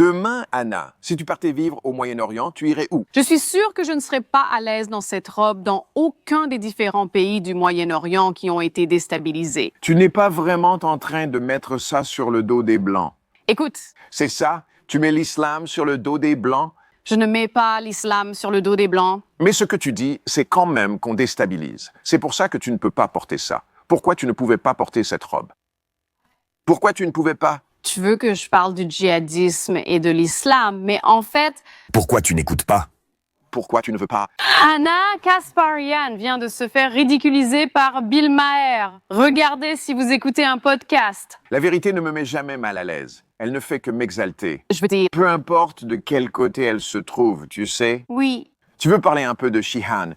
Demain, Anna, si tu partais vivre au Moyen-Orient, tu irais où? Je suis sûre que je ne serais pas à l'aise dans cette robe dans aucun des différents pays du Moyen-Orient qui ont été déstabilisés. Tu n'es pas vraiment en train de mettre ça sur le dos des Blancs. Écoute, C'est ça? Tu mets l'islam sur le dos des Blancs? je ne mets pas l'islam sur le dos des Blancs. Mais ce que tu dis, c'est quand même qu'on déstabilise. C'est pour ça que tu ne peux pas porter ça. Pourquoi tu ne pouvais pas porter cette robe? Pourquoi tu ne pouvais pas? Tu veux que je parle du djihadisme et de l'islam, mais en fait, Pourquoi tu n'écoutes pas? Pourquoi tu ne veux pas? Anna Kasparian vient de se faire ridiculiser par Bill Maher. Regardez si vous écoutez un podcast. La vérité ne me met jamais mal à l'aise. Elle ne fait que m'exalter. Je veux dire, Peu importe de quel côté elle se trouve, tu sais. oui, Tu veux parler un peu de Shihan?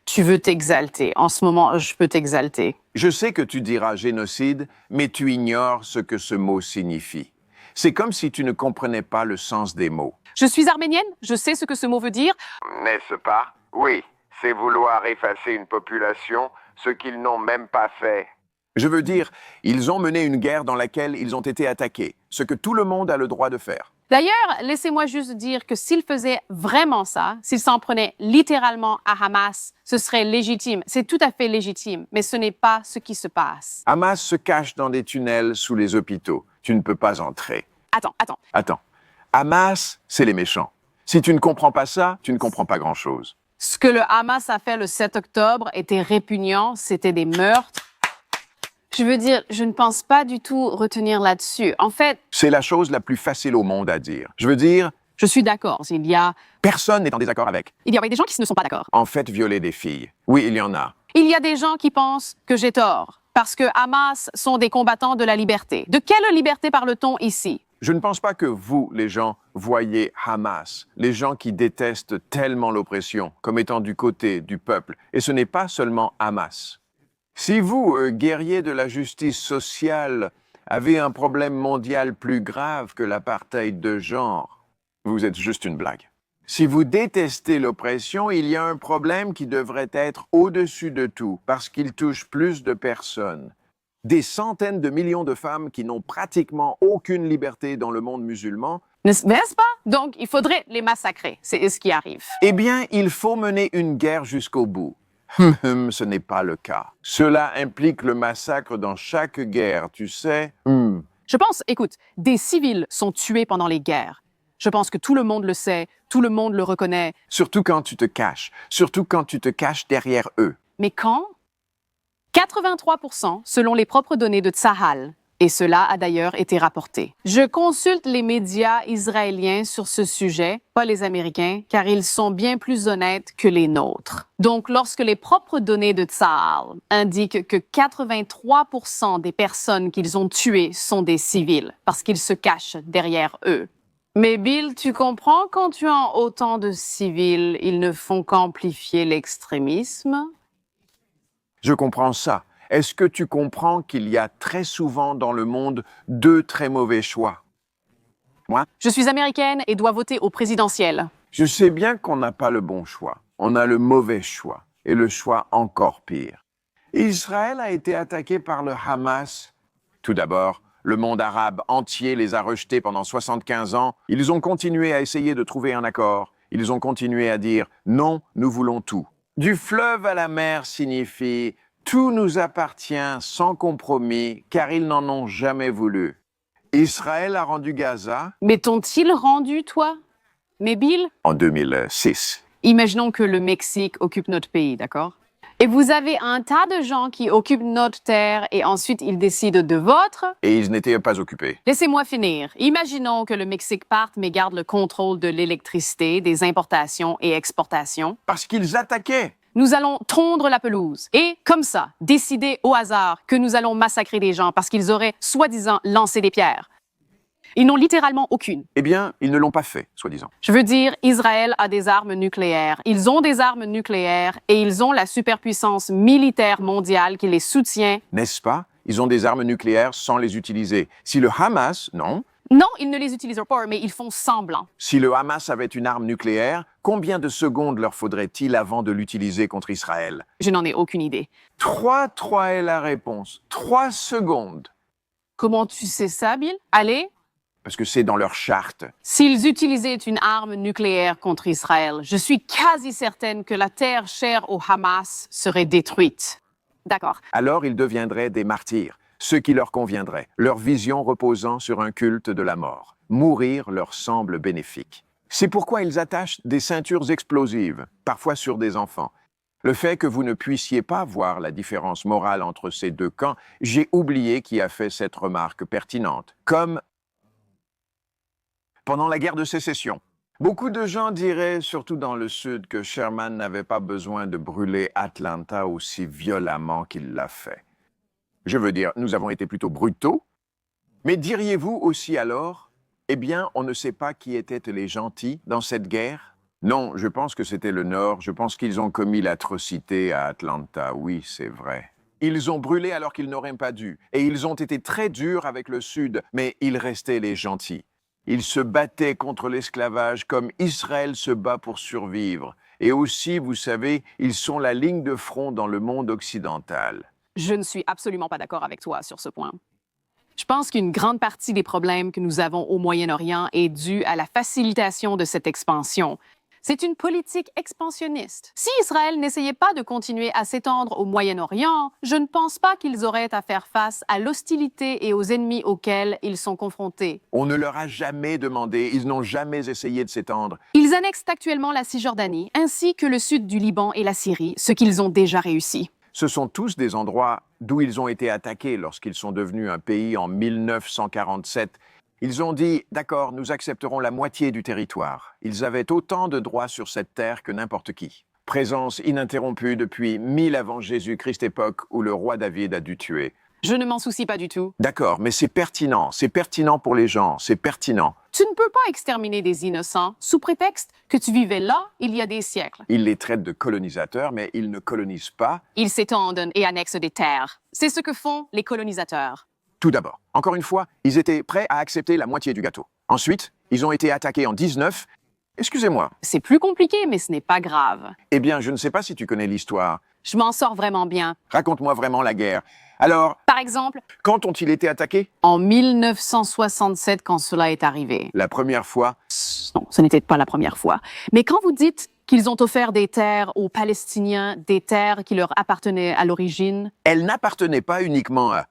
tu veux t'exalter. En ce moment, je peux t'exalter. Je sais que tu diras génocide, mais tu ignores ce que ce mot signifie. C'est comme si tu ne comprenais pas le sens des mots. Je suis arménienne, je sais ce que ce mot veut dire. N'est-ce pas? Oui, c'est vouloir effacer une population, ce qu'ils n'ont même pas fait. Je veux dire, ils ont mené une guerre dans laquelle ils ont été attaqués, ce que tout le monde a le droit de faire. D'ailleurs, laissez-moi juste dire que s'ils faisaient vraiment ça, s'ils s'en prenaient littéralement à Hamas, ce serait légitime. C'est tout à fait légitime, mais ce n'est pas ce qui se passe. Hamas se cache dans des tunnels sous les hôpitaux. Tu ne peux pas entrer. Attends. Hamas, c'est les méchants. Si tu ne comprends pas ça, tu ne comprends pas grand-chose. Ce que le Hamas a fait le 7 octobre était répugnant, c'était des meurtres. Je veux dire, je ne pense pas du tout retenir là-dessus. En fait, C'est la chose la plus facile au monde à dire. Je veux dire, je suis d'accord. personne n'est en désaccord avec. Il y a des gens qui ne sont pas d'accord. En fait, violer des filles. Oui, il y en a. Il y a des gens qui pensent que j'ai tort, parce que Hamas sont des combattants de la liberté. De quelle liberté parle-t-on ici? Je ne pense pas que vous, les gens, voyez Hamas, les gens qui détestent tellement l'oppression, comme étant du côté du peuple. Et ce n'est pas seulement Hamas. Si vous, guerriers de la justice sociale, avez un problème mondial plus grave que l'apartheid de genre, vous êtes juste une blague. Si vous détestez l'oppression, il y a un problème qui devrait être au-dessus de tout, parce qu'il touche plus de personnes. Des centaines de millions de femmes qui n'ont pratiquement aucune liberté dans le monde musulman. N'est-ce pas? Donc, il faudrait les massacrer. C'est ce qui arrive. Eh bien, il faut mener une guerre jusqu'au bout. Ce n'est pas le cas. Cela implique le massacre dans chaque guerre, tu sais. Je pense, écoute, des civils sont tués pendant les guerres. Je pense que tout le monde le sait, tout le monde le reconnaît. Surtout quand tu te caches. Surtout quand tu te caches derrière eux. Mais quand? 83% selon les propres données de Tsahal. Et cela a d'ailleurs été rapporté. Je consulte les médias israéliens sur ce sujet, pas les Américains, car ils sont bien plus honnêtes que les nôtres. Donc, lorsque les propres données de Tsahal indiquent que 83% des personnes qu'ils ont tuées sont des civils, parce qu'ils se cachent derrière eux. Mais Bill, tu comprends, quand tu as autant de civils, ils ne font qu'amplifier l'extrémisme? Je comprends ça. Est-ce que tu comprends qu'il y a très souvent dans le monde deux très mauvais choix? Moi, Je suis américaine et dois voter au présidentiel. je sais bien qu'on n'a pas le bon choix. On a le mauvais choix. Et le choix encore pire. Israël a été attaqué par le Hamas. Tout d'abord, le monde arabe entier les a rejetés pendant 75 ans. Ils ont continué à essayer de trouver un accord. Ils ont continué à dire « non, nous voulons tout ». Du fleuve à la mer signifie « tout nous appartient sans compromis, car ils n'en ont jamais voulu ». Israël a rendu Gaza Mais t'ont-ils rendu, toi? Mais Bill, en 2006. imaginons que le Mexique occupe notre pays, d'accord? Et vous avez un tas de gens qui occupent notre terre et ensuite ils décident de votre? Et ils n'étaient pas occupés. Laissez-moi finir. Imaginons que le Mexique parte mais garde le contrôle de l'électricité, des importations et exportations. Parce qu'ils attaquaient. Nous allons tondre la pelouse et, comme ça, décider au hasard que nous allons massacrer des gens parce qu'ils auraient, soi-disant, lancé des pierres. Ils n'ont littéralement aucune. Eh bien, ils ne l'ont pas fait, soi-disant. Je veux dire, Israël a des armes nucléaires. Ils ont des armes nucléaires et ils ont la superpuissance militaire mondiale qui les soutient. N'est-ce pas? Ils ont des armes nucléaires sans les utiliser. Si le Hamas, non. Non, ils ne les utilisent pas, mais ils font semblant. Si le Hamas avait une arme nucléaire, combien de secondes leur faudrait-il avant de l'utiliser contre Israël? Je n'en ai aucune idée. 3 est la réponse. 3 secondes. Comment tu sais ça, Bill? Allez, parce que c'est dans leur charte. S'ils utilisaient une arme nucléaire contre Israël, je suis quasi certaine que la terre chère au Hamas serait détruite. D'accord. Alors ils deviendraient des martyrs, ce qui leur conviendrait, leur vision reposant sur un culte de la mort. Mourir leur semble bénéfique. C'est pourquoi ils attachent des ceintures explosives, parfois sur des enfants. Le fait que vous ne puissiez pas voir la différence morale entre ces deux camps, j'ai oublié qui a fait cette remarque pertinente. Comme pendant la guerre de sécession. Beaucoup de gens diraient, surtout dans le Sud, que Sherman n'avait pas besoin de brûler Atlanta aussi violemment qu'il l'a fait. Je veux dire, nous avons été plutôt brutaux. Mais diriez-vous aussi alors, eh bien, on ne sait pas qui étaient les gentils dans cette guerre? Non, je pense que c'était le Nord. Je pense qu'ils ont commis l'atrocité à Atlanta. Oui, c'est vrai. Ils ont brûlé alors qu'ils n'auraient pas dû. Et ils ont été très durs avec le Sud, mais ils restaient les gentils. Ils se battaient contre l'esclavage comme Israël se bat pour survivre. Et aussi, vous savez, ils sont la ligne de front dans le monde occidental. Je ne suis absolument pas d'accord avec toi sur ce point. Je pense qu'une grande partie des problèmes que nous avons au Moyen-Orient est due à la facilitation de cette expansion. C'est une politique expansionniste. Si Israël n'essayait pas de continuer à s'étendre au Moyen-Orient, je ne pense pas qu'ils auraient à faire face à l'hostilité et aux ennemis auxquels ils sont confrontés. On ne leur a jamais demandé, ils n'ont jamais essayé de s'étendre. Ils annexent actuellement la Cisjordanie, ainsi que le sud du Liban et la Syrie, ce qu'ils ont déjà réussi. Ce sont tous des endroits d'où ils ont été attaqués lorsqu'ils sont devenus un pays en 1947. Ils ont dit, d'accord, nous accepterons la moitié du territoire. Ils avaient autant de droits sur cette terre que n'importe qui. Présence ininterrompue depuis 1000 avant Jésus-Christ, époque où le roi David a dû tuer. Je ne m'en soucie pas du tout. D'accord, mais c'est pertinent pour les gens, c'est pertinent. Tu ne peux pas exterminer des innocents sous prétexte que tu vivais là il y a des siècles. Ils les traitent de colonisateurs, mais ils ne colonisent pas. Ils s'étendent et annexent des terres. C'est ce que font les colonisateurs. Tout d'abord, encore une fois, ils étaient prêts à accepter la moitié du gâteau. Ensuite, ils ont été attaqués en 19. Excusez-moi. C'est plus compliqué, mais ce n'est pas grave. Eh bien, je ne sais pas si tu connais l'histoire. Je m'en sors vraiment bien. Raconte-moi vraiment la guerre. Alors, Par exemple, quand ont-ils été attaqués? en 1967, quand cela est arrivé. La première fois? Non, ce n'était pas la première fois. Mais quand vous dites qu'ils ont offert des terres aux Palestiniens, des terres qui leur appartenaient à l'origine, Elles n'appartenaient pas uniquement à...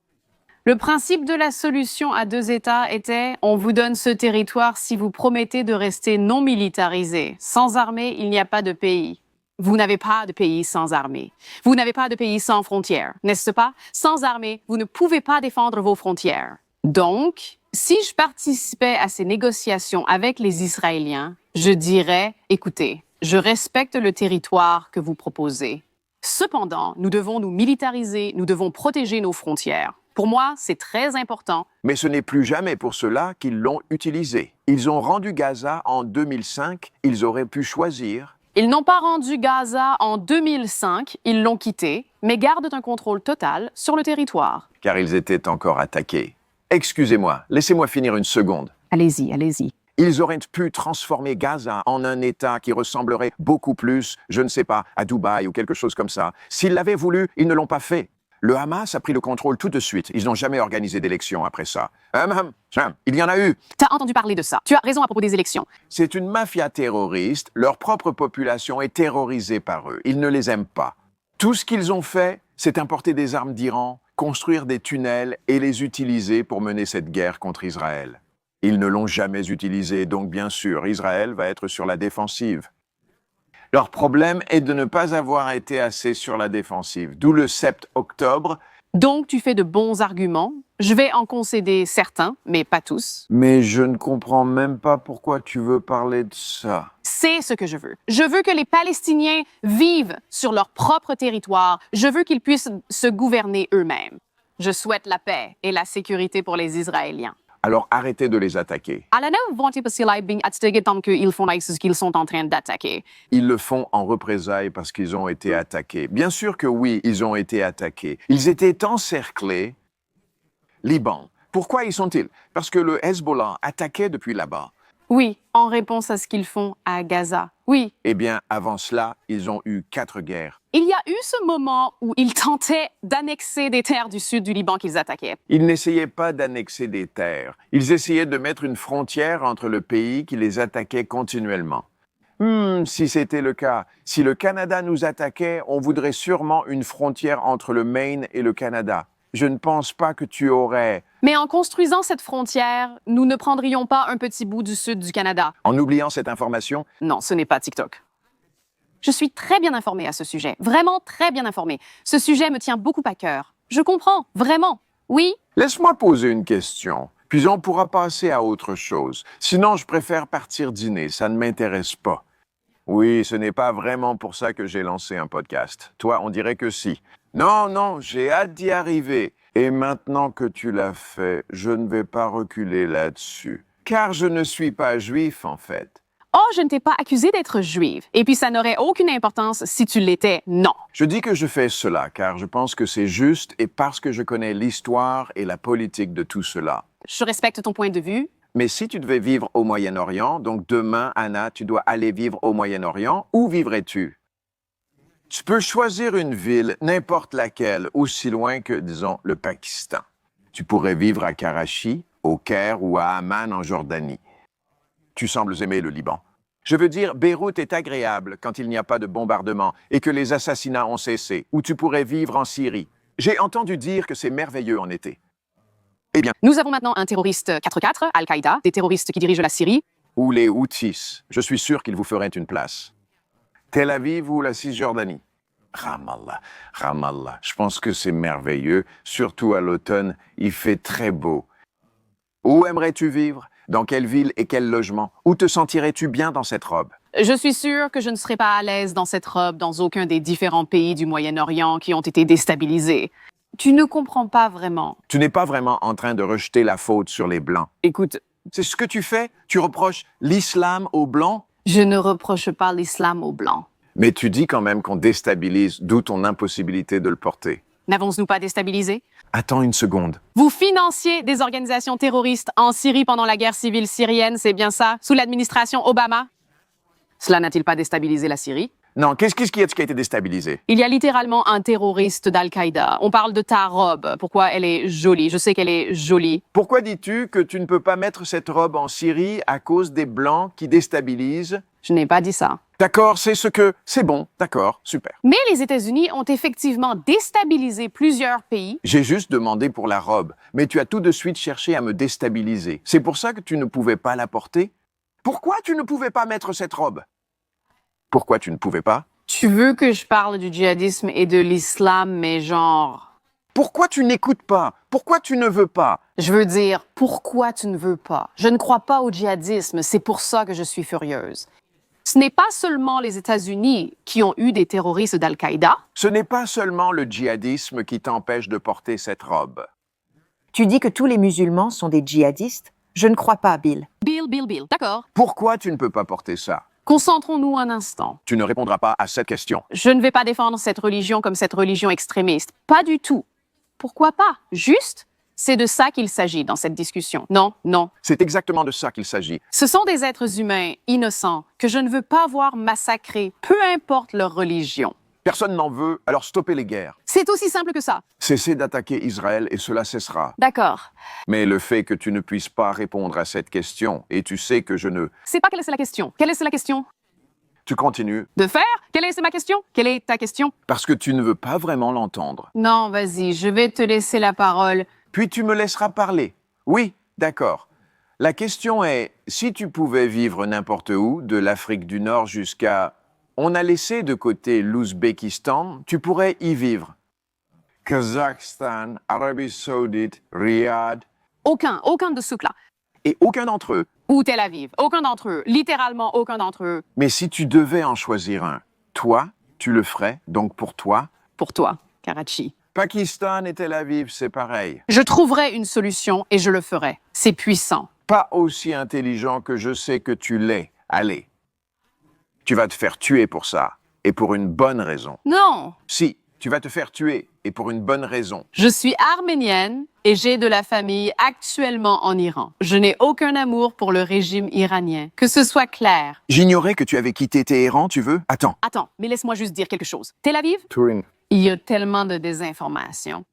le principe de la solution à deux États était « on vous donne ce territoire si vous promettez de rester non militarisé. Sans armée, il n'y a pas de pays. » Vous n'avez pas de pays sans armée. Vous n'avez pas de pays sans frontières, n'est-ce pas? Sans armée, vous ne pouvez pas défendre vos frontières. Donc, si je participais à ces négociations avec les Israéliens, je dirais « écoutez, je respecte le territoire que vous proposez. Cependant, nous devons nous militariser, nous devons protéger nos frontières. Pour moi, c'est très important. Mais ce n'est plus jamais pour cela qu'ils l'ont utilisé. Ils ont rendu Gaza en 2005. Ils auraient pu choisir... Ils n'ont pas rendu Gaza en 2005, ils l'ont quitté, mais gardent un contrôle total sur le territoire. car ils étaient encore attaqués. Excusez-moi, laissez-moi finir une seconde. Allez-y, allez-y. Ils auraient pu transformer Gaza en un État qui ressemblerait beaucoup plus, je ne sais pas, à Dubaï ou quelque chose comme ça. S'ils l'avaient voulu, ils ne l'ont pas fait. Le Hamas a pris le contrôle tout de suite. Ils n'ont jamais organisé d'élection après ça. Il y en a eu. T'as entendu parler de ça. Tu as raison à propos des élections. C'est une mafia terroriste. Leur propre population est terrorisée par eux. Ils ne les aiment pas. Tout ce qu'ils ont fait, c'est importer des armes d'Iran, construire des tunnels et les utiliser pour mener cette guerre contre Israël. Ils ne l'ont jamais utilisé, donc bien sûr, Israël va être sur la défensive. Leur problème est de ne pas avoir été assez sur la défensive, d'où le 7 octobre. Donc, tu fais de bons arguments. Je vais en concéder certains, mais pas tous. Mais je ne comprends même pas pourquoi tu veux parler de ça. C'est ce que je veux. Je veux que les Palestiniens vivent sur leur propre territoire. Je veux qu'ils puissent se gouverner eux-mêmes. Je souhaite la paix et la sécurité pour les Israéliens. Alors arrêtez de les attaquer. Alla vont på sila bing att stege tant qu'ils font ce qu'ils sont en train d'attaquer. Ils le font en représailles parce qu'ils ont été attaqués. Bien sûr que oui, ils ont été attaqués. Ils étaient encerclés. Liban. Pourquoi y sont-ils? Parce que le Hezbollah attaquait depuis là-bas. Oui, en réponse à ce qu'ils font à Gaza. Oui. Eh bien, avant cela, ils ont eu 4 guerres. Il y a eu ce moment où ils tentaient d'annexer des terres du sud du Liban qu'ils attaquaient. Ils n'essayaient pas d'annexer des terres. Ils essayaient de mettre une frontière entre le pays qui les attaquait continuellement. Si c'était le cas, si le Canada nous attaquait, on voudrait sûrement une frontière entre le Maine et le Canada. Je ne pense pas que tu aurais... Mais en construisant cette frontière, nous ne prendrions pas un petit bout du sud du Canada. En oubliant cette information, Non, ce n'est pas TikTok. Je suis très bien informée à ce sujet, vraiment très bien informée. Ce sujet me tient beaucoup à cœur. Je comprends, vraiment. Oui, laisse-moi poser une question, puis on pourra passer à autre chose. Sinon, je préfère partir dîner, ça ne m'intéresse pas. Oui, ce n'est pas vraiment pour ça que j'ai lancé un podcast. Toi, on dirait que si. Non, j'ai hâte d'y arriver. Et maintenant que tu l'as fait, je ne vais pas reculer là-dessus. Car je ne suis pas juif, en fait. oh, je ne t'ai pas accusée d'être juive. Et puis ça n'aurait aucune importance si tu l'étais, non. Je dis que je fais cela car je pense que c'est juste et parce que je connais l'histoire et la politique de tout cela. Je respecte ton point de vue. Mais si tu devais vivre au Moyen-Orient, donc demain, Anna, tu dois aller vivre au Moyen-Orient, où vivrais-tu? Tu peux choisir une ville, n'importe laquelle, aussi loin que, disons, le Pakistan. Tu pourrais vivre à Karachi, au Caire ou à Amman en Jordanie. Tu sembles aimer le Liban. Je veux dire, Beyrouth est agréable quand il n'y a pas de bombardement et que les assassinats ont cessé, ou tu pourrais vivre en Syrie. J'ai entendu dire que c'est merveilleux en été. Eh bien, Nous avons maintenant un terroriste 4-4, Al-Qaïda, des terroristes qui dirigent la Syrie. ou les Houthis, je suis sûr qu'ils vous feraient une place. Tel Aviv ou la Cisjordanie. Ramallah, je pense que c'est merveilleux, surtout à l'automne, il fait très beau. Où aimerais-tu vivre? Dans quelle ville et quel logement? Où te sentirais-tu bien dans cette robe? Je suis sûre que je ne serai pas à l'aise dans cette robe dans aucun des différents pays du Moyen-Orient qui ont été déstabilisés. Tu ne comprends pas vraiment. Tu n'es pas vraiment en train de rejeter la faute sur les Blancs. Écoute, C'est ce que tu fais? Tu reproches l'islam aux Blancs? je ne reproche pas l'islam aux Blancs. Mais tu dis quand même qu'on déstabilise, d'où ton impossibilité de le porter. N'avons-nous pas déstabilisé? Attends une seconde. Vous financiez des organisations terroristes en Syrie pendant la guerre civile syrienne, c'est bien ça, sous l'administration Obama? Cela n'a-t-il pas déstabilisé la Syrie? Non, qu'est-ce qui a été déstabilisé? Il y a littéralement un terroriste d'Al-Qaïda. On parle de ta robe. Pourquoi elle est jolie? Je sais qu'elle est jolie. Pourquoi dis-tu que tu ne peux pas mettre cette robe en Syrie à cause des Blancs qui déstabilisent? Je n'ai pas dit ça. D'accord, c'est bon, d'accord, super. Mais les États-Unis ont effectivement déstabilisé plusieurs pays. J'ai juste demandé pour la robe, mais tu as tout de suite cherché à me déstabiliser. C'est pour ça que tu ne pouvais pas la porter? Pourquoi tu ne pouvais pas mettre cette robe? Pourquoi tu ne pouvais pas? Tu veux que je parle du djihadisme et de l'islam, mais genre... Pourquoi tu n'écoutes pas? Pourquoi tu ne veux pas? Je veux dire, pourquoi tu ne veux pas? Je ne crois pas au djihadisme, c'est pour ça que je suis furieuse. Ce n'est pas seulement les États-Unis qui ont eu des terroristes d'Al-Qaïda. Ce n'est pas seulement le djihadisme qui t'empêche de porter cette robe. Tu dis que tous les musulmans sont des djihadistes? Je ne crois pas, Bill. Bill. D'accord. Pourquoi tu ne peux pas porter ça? Concentrons-nous un instant. Tu ne répondras pas à cette question. Je ne vais pas défendre cette religion comme cette religion extrémiste. Pas du tout. Pourquoi pas? Juste, c'est de ça qu'il s'agit dans cette discussion. Non. C'est exactement de ça qu'il s'agit. Ce sont des êtres humains innocents que je ne veux pas voir massacrés, peu importe leur religion. Personne n'en veut, alors stoppez les guerres. C'est aussi simple que ça. Cessez d'attaquer Israël et cela cessera. D'accord. Mais le fait que tu ne puisses pas répondre à cette question, et tu sais que je ne... C'est pas quelle est la question. Quelle est la question? Tu continues, De faire? Quelle est ma question? Quelle est ta question? parce que tu ne veux pas vraiment l'entendre. Non, vas-y, je vais te laisser la parole. Puis tu me laisseras parler. Oui, d'accord. La question est, si tu pouvais vivre n'importe où, de l'Afrique du Nord jusqu'à... On a laissé de côté l'Ouzbékistan, tu pourrais y vivre. Kazakhstan, Arabie Saoudite, Riyad, Aucun de ceux-là. et aucun d'entre eux. Ou Tel Aviv. Aucun d'entre eux. Littéralement aucun d'entre eux. Mais si tu devais en choisir un, toi, tu le ferais, donc pour toi. Pour toi, Karachi. Pakistan et Tel Aviv, c'est pareil. Je trouverai une solution et je le ferai. C'est puissant. Pas aussi intelligent que je sais que tu l'es. Allez. Tu vas te faire tuer pour ça, et pour une bonne raison. Non, Si, tu vas te faire tuer, et pour une bonne raison. je suis arménienne et j'ai de la famille actuellement en Iran. Je n'ai aucun amour pour le régime iranien. Que ce soit clair. J'ignorais que tu avais quitté Téhéran, tu veux? Attends. Attends, mais laisse-moi juste dire quelque chose. Tel Aviv? Turin. Il y a tellement de désinformation.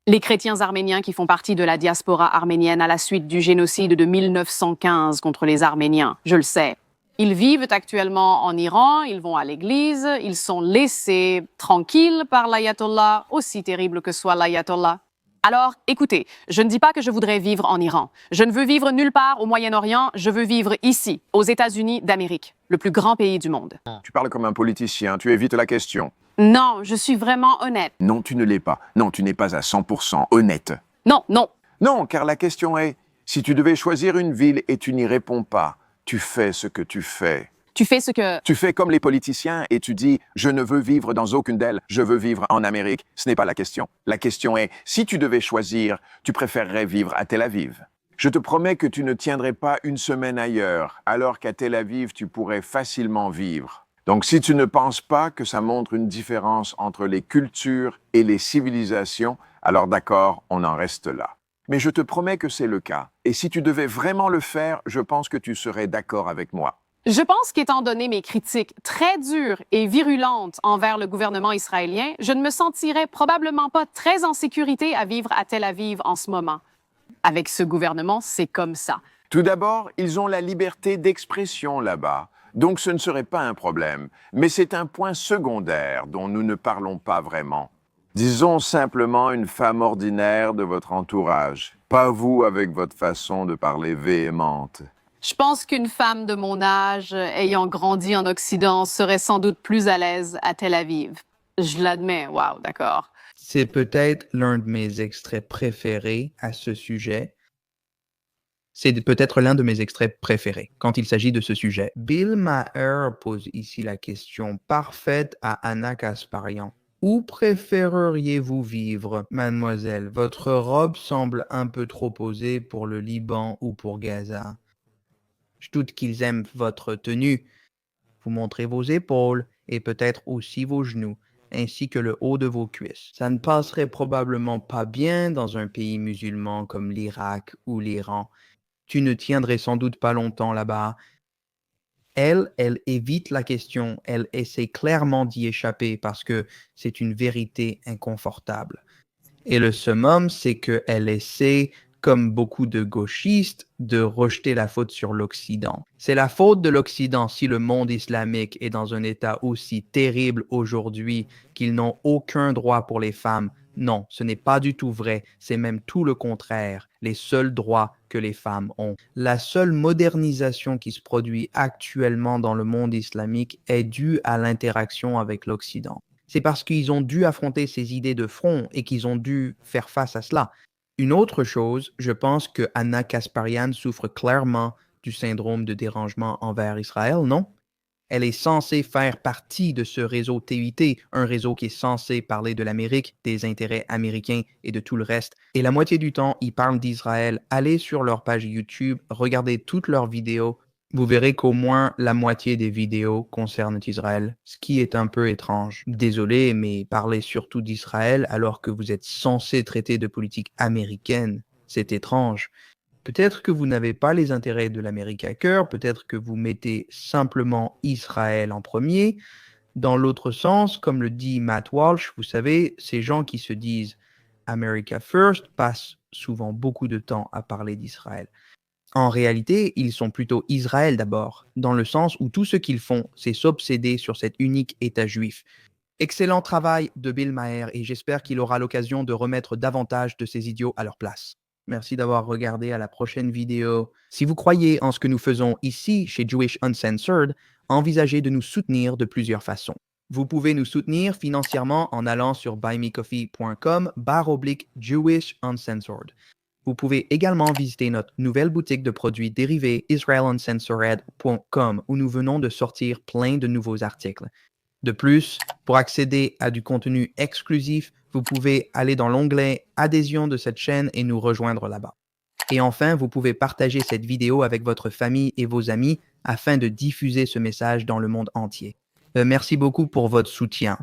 Les chrétiens arméniens qui font partie de la diaspora arménienne à la suite du génocide de 1915 contre les Arméniens, je le sais. Ils vivent actuellement en Iran, ils vont à l'église, ils sont laissés tranquilles par l'ayatollah, aussi terrible que soit l'ayatollah. Alors, écoutez, je ne dis pas que je voudrais vivre en Iran. Je ne veux vivre nulle part au Moyen-Orient, je veux vivre ici, aux États-Unis d'Amérique, le plus grand pays du monde. Tu parles comme un politicien, tu évites la question. Non, je suis vraiment honnête. Non, tu ne l'es pas. Non, tu n'es pas à 100% honnête. Non, non. Non, car la question est, si tu devais choisir une ville et tu n'y réponds pas, tu fais ce que tu fais. Tu fais ce que... Tu fais comme les politiciens et tu dis « Je ne veux vivre dans aucune d'elles, je veux vivre en Amérique ». Ce n'est pas la question. La question est, si tu devais choisir, tu préférerais vivre à Tel Aviv. Je te promets que tu ne tiendrais pas une semaine ailleurs, alors qu'à Tel Aviv, tu pourrais facilement vivre. Donc si tu ne penses pas que ça montre une différence entre les cultures et les civilisations, alors d'accord, on en reste là. Mais je te promets que c'est le cas. Et si tu devais vraiment le faire, je pense que tu serais d'accord avec moi. Je pense qu'étant donné mes critiques très dures et virulentes envers le gouvernement israélien, je ne me sentirais probablement pas très en sécurité à vivre à Tel Aviv en ce moment. Avec ce gouvernement, c'est comme ça. Tout d'abord, ils ont la liberté d'expression là-bas, donc ce ne serait pas un problème. Mais c'est un point secondaire dont nous ne parlons pas vraiment. Disons simplement une femme ordinaire de votre entourage, pas vous avec votre façon de parler véhémente. Je pense qu'une femme de mon âge, ayant grandi en Occident, serait sans doute plus à l'aise à Tel Aviv. Je l'admets, wow, d'accord. C'est peut-être l'un de mes extraits préférés à ce sujet. C'est peut-être l'un de mes extraits préférés quand il s'agit de ce sujet. Bill Maher pose ici la question parfaite à Anna Kasparian. Où préféreriez-vous vivre, mademoiselle? Votre robe semble un peu trop posée pour le Liban ou pour Gaza. Je doute qu'ils aiment votre tenue. Vous montrez vos épaules et peut-être aussi vos genoux, ainsi que le haut de vos cuisses. Ça ne passerait probablement pas bien dans un pays musulman comme l'Irak ou l'Iran. Tu ne tiendrais sans doute pas longtemps là-bas. Elle évite la question, elle essaie clairement d'y échapper parce que c'est une vérité inconfortable. Et le summum, c'est qu'elle essaie, comme beaucoup de gauchistes, de rejeter la faute sur l'Occident. C'est la faute de l'Occident si le monde islamique est dans un état aussi terrible aujourd'hui qu'ils n'ont aucun droit pour les femmes. Non, ce n'est pas du tout vrai, c'est même tout le contraire, les seuls droits que les femmes ont. La seule modernisation qui se produit actuellement dans le monde islamique est due à l'interaction avec l'Occident. C'est parce qu'ils ont dû affronter ces idées de front et qu'ils ont dû faire face à cela. Une autre chose, je pense que Anna Kasparian souffre clairement du syndrome de dérangement envers Israël, non? Elle est censée faire partie de ce réseau TUT, un réseau qui est censé parler de l'Amérique, des intérêts américains et de tout le reste. Et la moitié du temps, ils parlent d'Israël. Allez sur leur page YouTube, regardez toutes leurs vidéos. Vous verrez qu'au moins la moitié des vidéos concernent Israël, ce qui est un peu étrange. Désolé, mais parler surtout d'Israël alors que vous êtes censé traiter de politique américaine, c'est étrange. Peut-être que vous n'avez pas les intérêts de l'Amérique à cœur, peut-être que vous mettez simplement Israël en premier. Dans l'autre sens, comme le dit Matt Walsh, vous savez, ces gens qui se disent America First passent souvent beaucoup de temps à parler d'Israël. En réalité, ils sont plutôt Israël d'abord, dans le sens où tout ce qu'ils font, c'est s'obséder sur cet unique État juif. Excellent travail de Bill Maher et j'espère qu'il aura l'occasion de remettre davantage de ces idiots à leur place. Merci d'avoir regardé, à la prochaine vidéo. Si vous croyez en ce que nous faisons ici chez Jewish Uncensored, envisagez de nous soutenir de plusieurs façons. Vous pouvez nous soutenir financièrement en allant sur buymeacoffee.com/Jewish Uncensored. Vous pouvez également visiter notre nouvelle boutique de produits dérivés israeluncensored.com où nous venons de sortir plein de nouveaux articles. De plus, pour accéder à du contenu exclusif, vous pouvez aller dans l'onglet Adhésion de cette chaîne et nous rejoindre là-bas. Et enfin, vous pouvez partager cette vidéo avec votre famille et vos amis afin de diffuser ce message dans le monde entier. Merci beaucoup pour votre soutien.